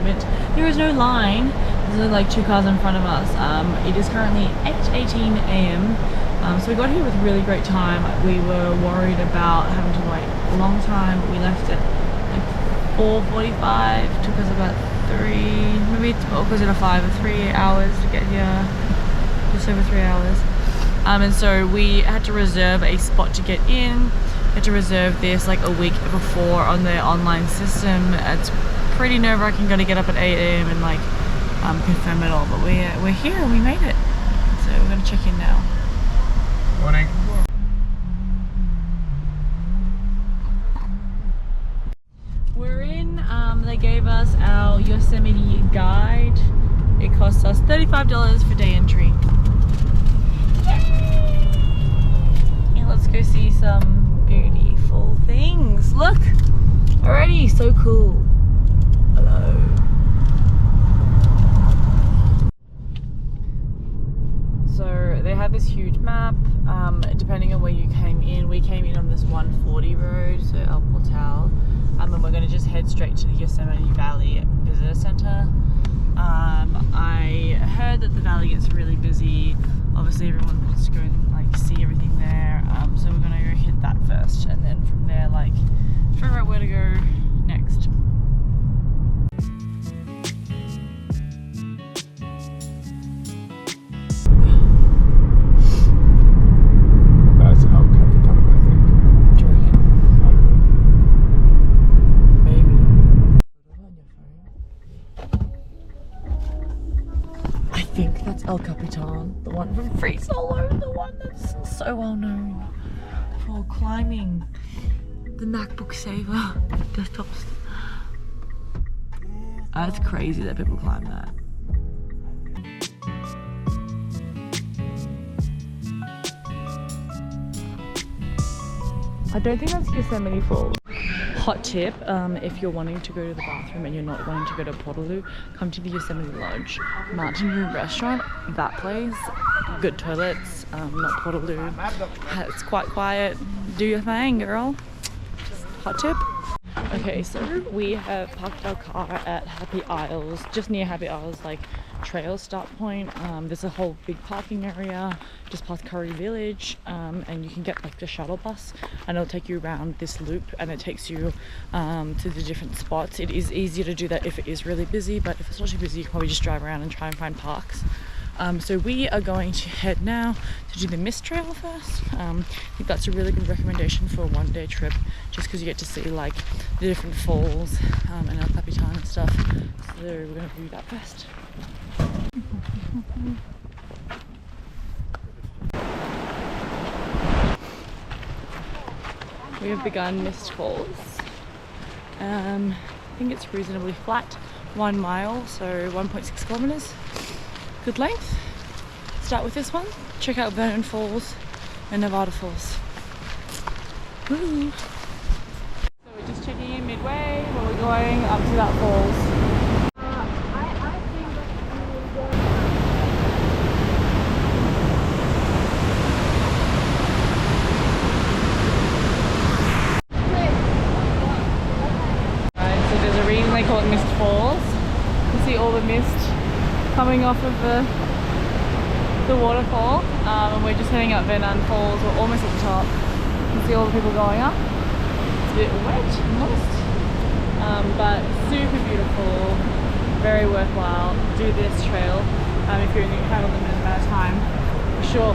moment. There is no line. There's only like 2 cars in front of us. It is currently 8:18 a.m. So we got here with really great time. We were worried about having to wait a long time. We left at like 4:45. Took us about 3 hours to get here. Just over 3 hours. And so we had to reserve a spot to get in. We had to reserve this like a week before on their online system. It's pretty nerve-wracking. Got to get up at 8 a.m. and like confirm it all. But we're here and we made it. So we're gonna check in now. Morning. We're in. They gave us our Yosemite guide. It cost us $35 for day entry. And let's go see some beautiful things. Look! Already so cool. Hello. So they have this huge map. Depending on where you came in, we came in on this 140 road, so El Portal. And we're going to just head straight to the Yosemite Valley Visitor Center. I heard that the valley gets really busy. Obviously everyone wants to go and like see everything there. So we're going to go hit that first, and then from there like figure out where to go next. That's how Capitan, I think. Do you reckon? I don't know. Maybe. I think that's El Capitan, the one from Free Solo, the one that's so well known for climbing the MacBook Saver desktops. That's crazy that people climb that. I don't think that's Yosemite Falls. Hot tip, if you're wanting to go to the bathroom and you're not wanting to go to Portaloo, come to the Yosemite Lodge. Mountain View Restaurant, that place, good toilets, not Portaloo. It's quite quiet. Do your thing, girl. Just hot tip. Okay, so we have parked our car at Happy Isles, just near Happy Isles, like trail start point. There's a whole big parking area just past Curry Village, and you can get like the shuttle bus and it'll take you around this loop and it takes you to the different spots. It is easier to do that if it is really busy, but if it's not too busy you can probably just drive around and try and find parks. So we are going to head now to do the Mist Trail first. I think that's a really good recommendation for a one-day trip, just because you get to see like the different falls and El Capitan and stuff. So we're going to do that first. We have begun Mist Falls. I think it's reasonably flat, 1 mile, so 1.6 kilometers. Good length. Start with this one. Check out Vernon Falls and Nevada Falls. Woo. So we're just checking in midway when we're going up to that falls. Alright, so there's a reason they call it Mist Falls. You can see all the mist coming off of the waterfall, and we're just heading up Vernon Falls. We're almost at the top. You can see all the people going up. It's a bit wet and moist, but super beautiful, very worthwhile. Do this trail if you're in the kind of limited amount of time, for sure.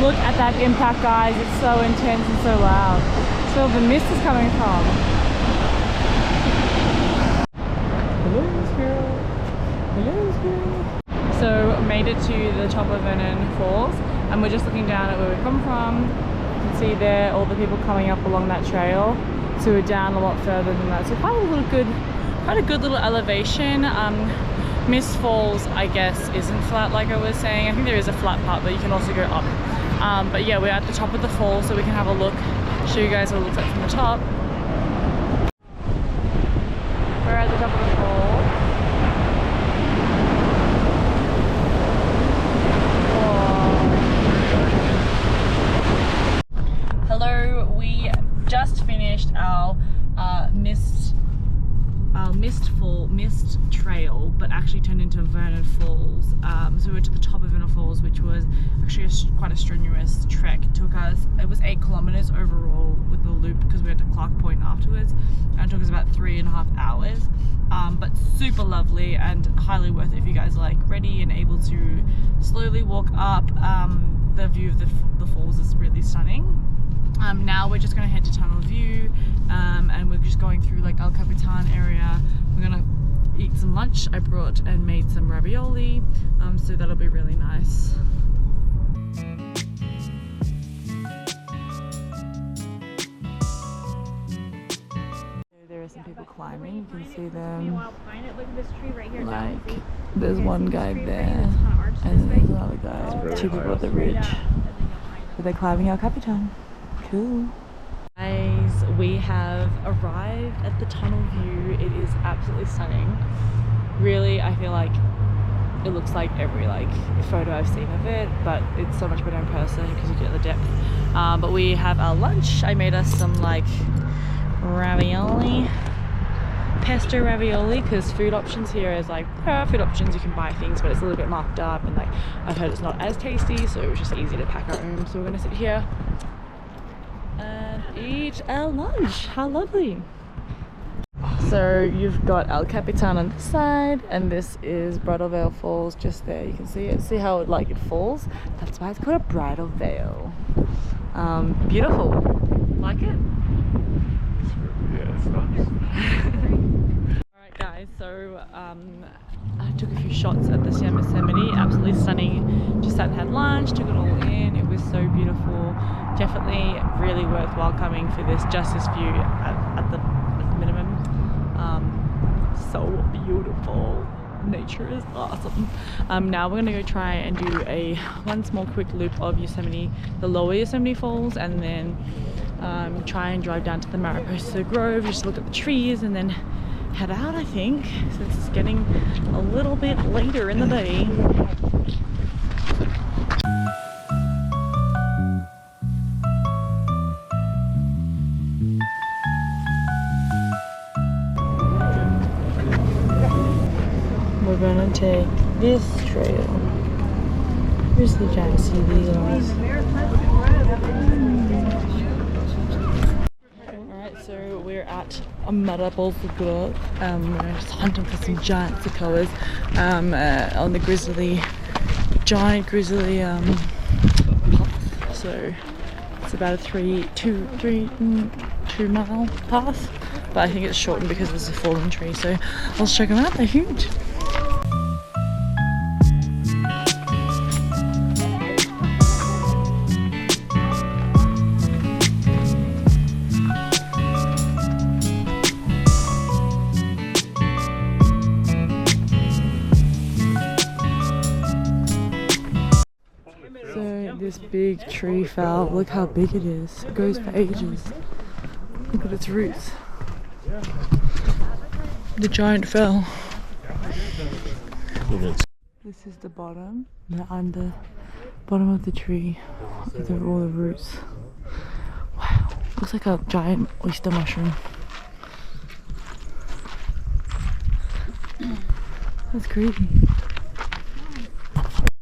Look at that impact, guys. It's so intense and so loud. So the mist is coming from. So made it to the top of Vernon Falls, and we're just looking down at where we come from. You can see there all the people coming up along that trail. So we're down a lot further than that. So quite a good little elevation. Mist Falls, I guess, isn't flat like I was saying. I think there is a flat part, but you can also go up. But yeah, we're at the top of the fall, so we can have a look, show you guys what it looks like from the top. We're at the top of the fall. Hello, we just finished our mist trail, but actually turned into Vernon Falls. So we went to the top of Vernon Falls, which was actually quite a strenuous trek. It was 8 kilometers overall with the loop, because we went to Clark Point afterwards, and it took us about 3.5 hours. But super lovely and highly worth it if you guys are like ready and able to slowly walk up. The view of the falls is really stunning. Now we're just going to head to Tunnel View, and we're just going through like El Capitan area. We're going to eat some lunch. I brought and made some ravioli, so that'll be really nice. There are some people climbing, you can see them. Like, there's one guy there, and there's another guy, 2 people at the ridge. But they're climbing El Capitan. Cool. Guys, we have arrived at the Tunnel View. It is absolutely stunning. Really, I feel like it looks like every photo I've seen of it, but it's so much better in person because you get the depth. But we have our lunch. I made us some like ravioli, pesto ravioli, because food options here is like, there are food options, you can buy things, but it's a little bit marked up, and like I've heard it's not as tasty, so it was just easy to pack our own. So we're gonna sit here and eat our lunch. How lovely. So you've got El Capitan on this side, and this is Bridal Veil Falls just there. You can see it. See how it falls? That's why it's called a bridal veil. Beautiful. Like it? Yeah, it's nice. Alright guys, so I took a few shots at this Yosemite. Absolutely stunning. Just sat and had lunch, took it all in. It was so beautiful. Definitely really worthwhile coming for this view at the minimum. So beautiful. Nature is awesome. Now we're gonna go try and do one small quick loop of Yosemite, the lower Yosemite Falls, and then try and drive down to the Mariposa Grove, just look at the trees, and then head out, I think, since it's getting a little bit later in the day. We're gonna take this trail. Grizzly Giant, see these ones. Alright, so we're at Mariposa Grove. We're just hunting for some giant sequoias on the Grizzly Giant path. So it's about a 2 mile path, but I think it's shortened because there's a fallen tree. So let's check them out. They're huge. This big tree fell. Look how big it is. It goes for ages. Look at its roots. The giant fell. This is the bottom. I'm the bottom of the tree with all the roots. Wow. Looks like a giant oyster mushroom. That's crazy.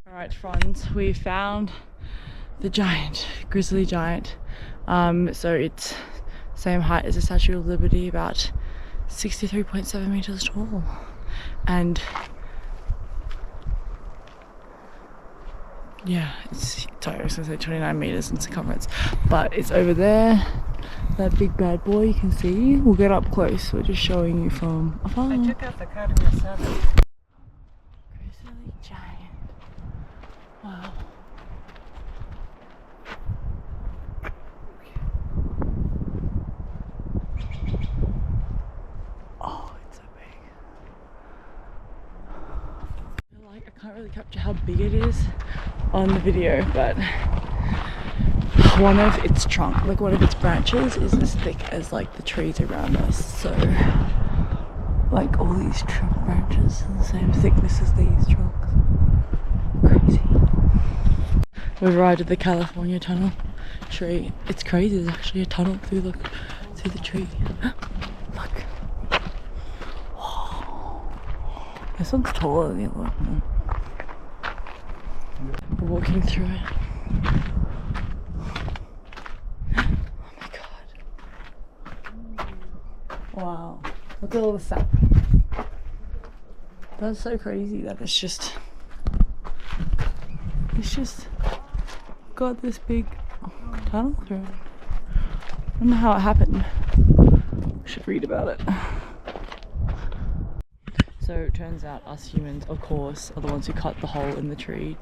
Alright friends, we found the giant, Grizzly Giant. So it's same height as the Statue of Liberty, about 63.7 meters tall, and yeah, sorry, I was gonna say 29 meters in circumference, but it's over there. That big bad boy you can see. We'll get up close. We're just showing you from afar. I took out the card in yourself. Grizzly Giant. Wow. Oh, it's so big. I can't really capture how big it is on the video, but one of its trunk, like one of its branches, is as thick as like the trees around us. So like all these trunk branches are the same thickness as these trunks. Crazy. We've arrived at the California tunnel tree. It's crazy, there's actually a tunnel through the tree. This one's taller than the other one. We're walking through it. Oh my god. Wow. Look at all the sap. That's so crazy that it's just got this big tunnel through it. I don't know how it happened. We should read about it. So it turns out us humans, of course, are the ones who cut the hole in the tree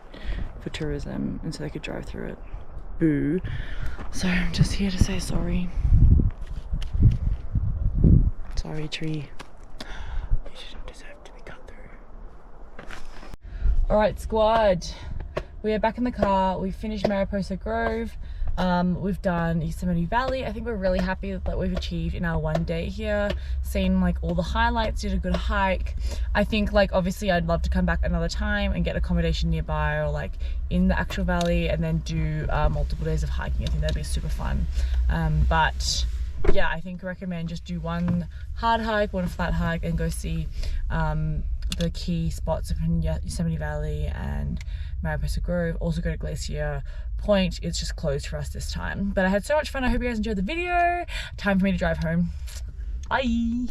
for tourism and so they could drive through it. Boo. So I'm just here to say sorry. Sorry, tree. You shouldn't deserve to be cut through. Alright, squad. We are back in the car. We finished Mariposa Grove. We've done Yosemite Valley. I think we're really happy with what we've achieved in our one day here. Seen like all the highlights, did a good hike. I think like obviously I'd love to come back another time and get accommodation nearby or like in the actual valley and then do multiple days of hiking. I think that'd be super fun. But yeah, I think I recommend just do one hard hike, one flat hike and go see the key spots in Yosemite Valley and Mariposa Grove. Also go to Glacier Point. It's just closed for us this time. But I had so much fun. I hope you guys enjoyed the video. Time for me to drive home. Bye.